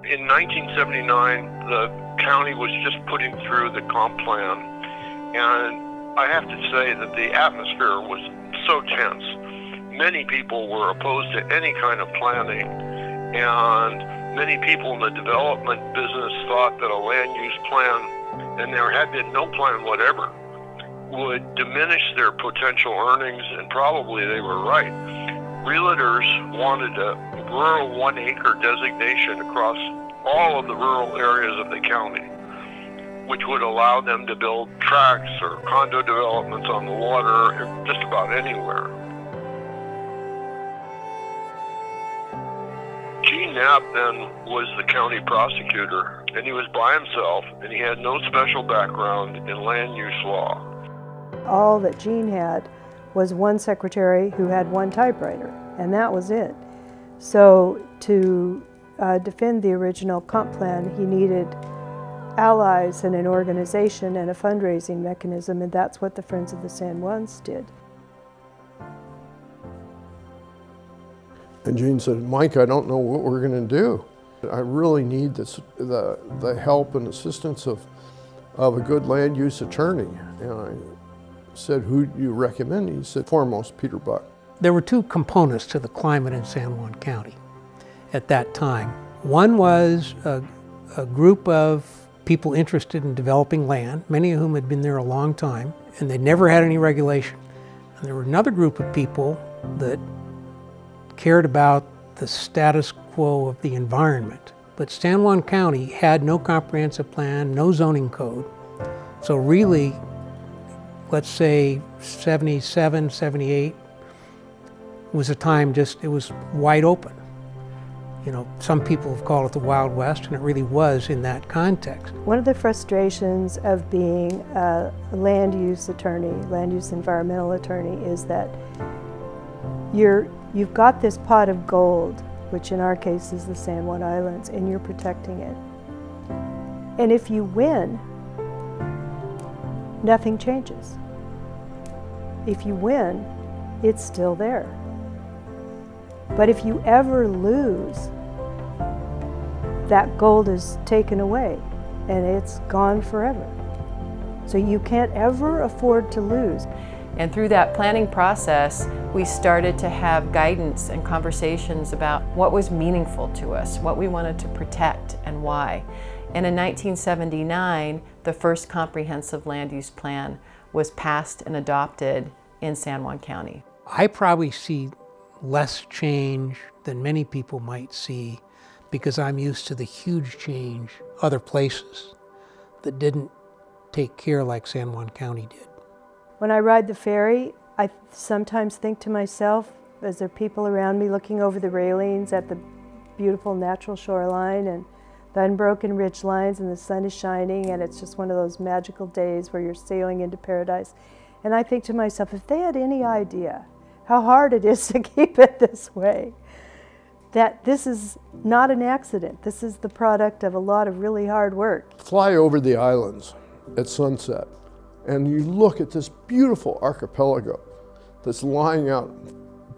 In 1979, the county was just putting through the comp plan, and I have to say that the atmosphere was so tense. Many people were opposed to any kind of planning, and many people in the development business thought that a land use plan, and there had been no plan whatever, would diminish their potential earnings, and probably they were right. Realtors wanted a rural 1-acre designation across all of the rural areas of the county, which would allow them to build tracts or condo developments on the water just about anywhere. Gene Knapp then was the county prosecutor, and he was by himself, and he had no special background in land use law. All that Gene had was one secretary who had one typewriter, and that was it. So to defend the original comp plan, he needed allies and an organization and a fundraising mechanism, and that's what the Friends of the San Juans did. And Gene said, Mike, I don't know what we're going to do. I really need the help and assistance of a good land use attorney. And I said, who do you recommend? He said, foremost, Peter Buck. There were two components to the climate in San Juan County at that time. One was a group of people interested in developing land, many of whom had been there a long time, and they never had any regulation. And there were another group of people that cared about the status quo of the environment. But San Juan County had no comprehensive plan, no zoning code. So really, let's say 77, 78 was a time it was wide open. You know, some people have called it the Wild West, and it really was in that context. One of the frustrations of being a land use attorney, land use environmental attorney, is that you've got this pot of gold, which in our case is the San Juan Islands, and you're protecting it. And if you win, nothing changes. If you win, it's still there. But if you ever lose, that gold is taken away and it's gone forever. So you can't ever afford to lose. And through that planning process, we started to have guidance and conversations about what was meaningful to us, what we wanted to protect and why. And in 1979, the first comprehensive land use plan was passed and adopted in San Juan County. I probably see less change than many people might see because I'm used to the huge change other places that didn't take care like San Juan County did. When I ride the ferry, I sometimes think to myself, as there are people around me looking over the railings at the beautiful natural shoreline and the unbroken ridge lines, and the sun is shining, and it's just one of those magical days where you're sailing into paradise. And I think to myself, if they had any idea how hard it is to keep it this way, that this is not an accident. This is the product of a lot of really hard work. Fly over the islands at sunset, and you look at this beautiful archipelago that's lying out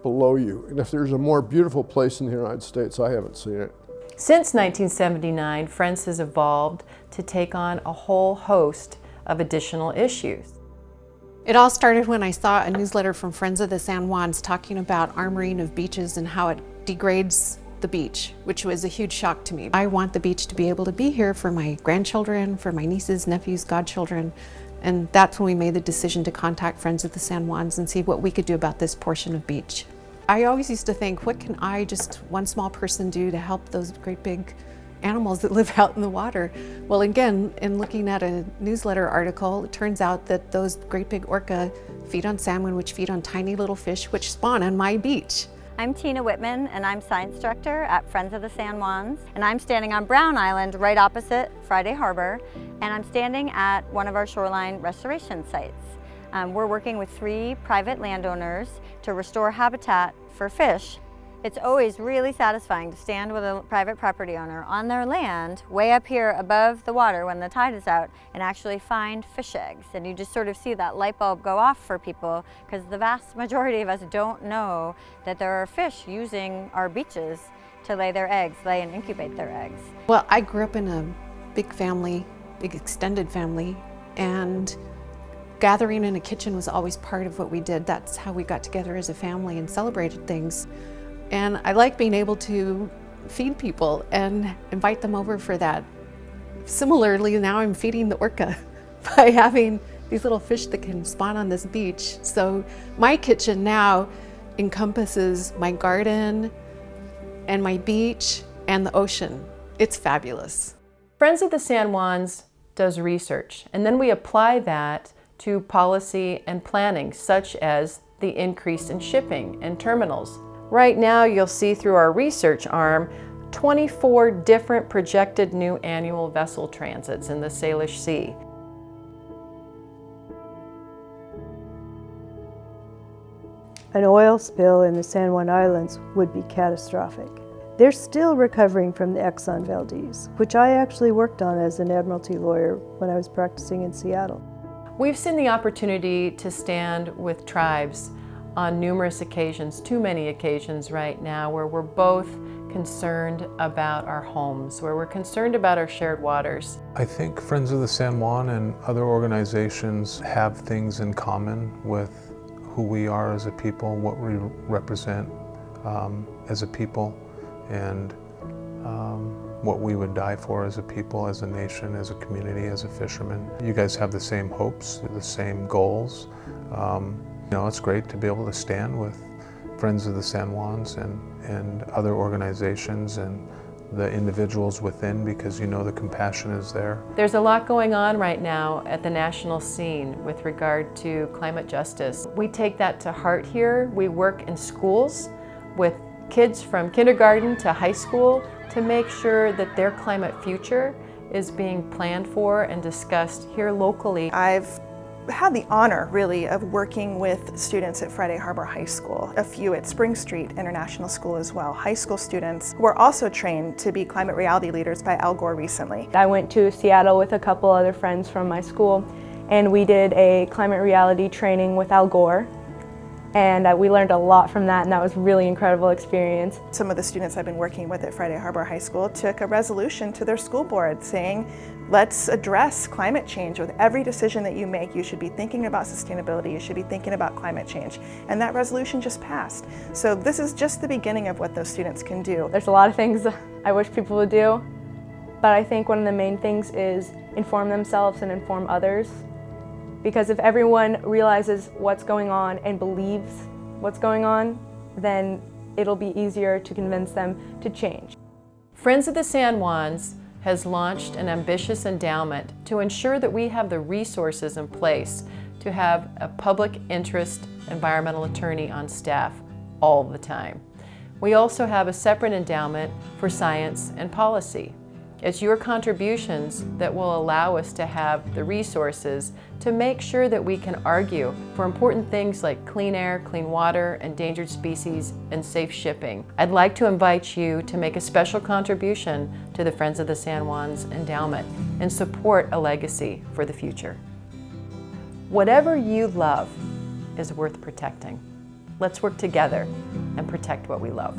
below you. And if there's a more beautiful place in the United States, I haven't seen it. Since 1979, Friends has evolved to take on a whole host of additional issues. It all started when I saw a newsletter from Friends of the San Juans talking about armoring of beaches and how it degrades the beach, which was a huge shock to me. I want the beach to be able to be here for my grandchildren, for my nieces, nephews, godchildren, and that's when we made the decision to contact Friends of the San Juans and see what we could do about this portion of beach. I always used to think, what can I, just one small person, do to help those great big animals that live out in the water? Well, again, in looking at a newsletter article, it turns out that those great big orca feed on salmon, which feed on tiny little fish, which spawn on my beach. I'm Tina Whitman, and I'm Science Director at Friends of the San Juans. And I'm standing on Brown Island, right opposite Friday Harbor, and I'm standing at one of our shoreline restoration sites. We're working with 3 private landowners to restore habitat for fish. It's always really satisfying to stand with a private property owner on their land, way up here above the water when the tide is out, and actually find fish eggs. And you just sort of see that light bulb go off for people, because the vast majority of us don't know that there are fish using our beaches to lay their eggs, lay and incubate their eggs. Well, I grew up in a big family, big extended family, and gathering in a kitchen was always part of what we did. That's how we got together as a family and celebrated things. And I like being able to feed people and invite them over for that. Similarly, now I'm feeding the orca by having these little fish that can spawn on this beach. So my kitchen now encompasses my garden and my beach and the ocean. It's fabulous. Friends of the San Juans does research, and then we apply that to policy and planning, such as the increase in shipping and terminals. Right now, you'll see through our research arm 24 different projected new annual vessel transits in the Salish Sea. An oil spill in the San Juan Islands would be catastrophic. They're still recovering from the Exxon Valdez, which I actually worked on as an admiralty lawyer when I was practicing in Seattle. We've seen the opportunity to stand with tribes on numerous occasions, too many occasions right now, where we're both concerned about our homes, where we're concerned about our shared waters. I think Friends of the San Juan and other organizations have things in common with who we are as a people, what we represent as a people, and what we would die for as a people, as a nation, as a community, as a fisherman. You guys have the same hopes, the same goals. You know, it's great to be able to stand with Friends of the San Juans and other organizations and the individuals within, because you know the compassion is there. There's a lot going on right now at the national scene with regard to climate justice. We take that to heart here. We work in schools with kids from kindergarten to high school to make sure that their climate future is being planned for and discussed here locally. I've had the honor, really, of working with students at Friday Harbor High School, a few at Spring Street International School as well, high school students who were also trained to be climate reality leaders by Al Gore recently. I went to Seattle with a couple other friends from my school, and we did a climate reality training with Al Gore. And we learned a lot from that, and that was a really incredible experience. Some of the students I've been working with at Friday Harbor High School took a resolution to their school board saying, let's address climate change. With every decision that you make, you should be thinking about sustainability, you should be thinking about climate change. And that resolution just passed. So this is just the beginning of what those students can do. There's a lot of things I wish people would do, but I think one of the main things is inform themselves and inform others. Because if everyone realizes what's going on and believes what's going on, then it'll be easier to convince them to change. Friends of the San Juans has launched an ambitious endowment to ensure that we have the resources in place to have a public interest environmental attorney on staff all the time. We also have a separate endowment for science and policy. It's your contributions that will allow us to have the resources to make sure that we can argue for important things like clean air, clean water, endangered species, and safe shipping. I'd like to invite you to make a special contribution to the Friends of the San Juans endowment and support a legacy for the future. Whatever you love is worth protecting. Let's work together and protect what we love.